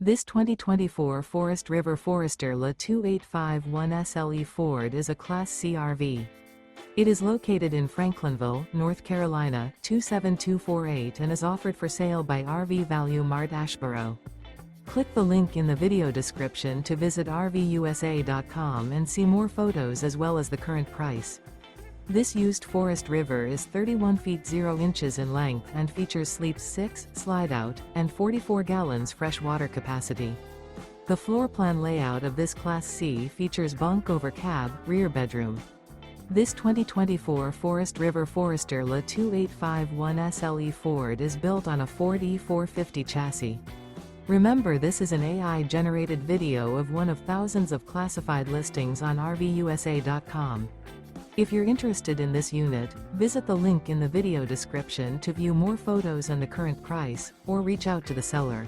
This 2024 Forest River Forester La 2851 SLE Ford is a Class C RV. It is located in Franklinville, North Carolina, 27248 and is offered for sale by RV Value Mart Asheboro. Click the link in the video description to visit RVUSA.com and see more photos as well as the current price. This used Forest River is 31 feet 0 inches in length and features sleeps 6, Slideout, and 44 gallons fresh water capacity. The floor plan layout of this Class C features bunk over cab, rear bedroom. This 2024 Forest River Forester La 2851 SLE Ford is built on a Ford E450 chassis. Remember, this is an AI-generated video of one of thousands of classified listings on RVUSA.com. If you're interested in this unit, visit the link in the video description to view more photos and the current price, or reach out to the seller.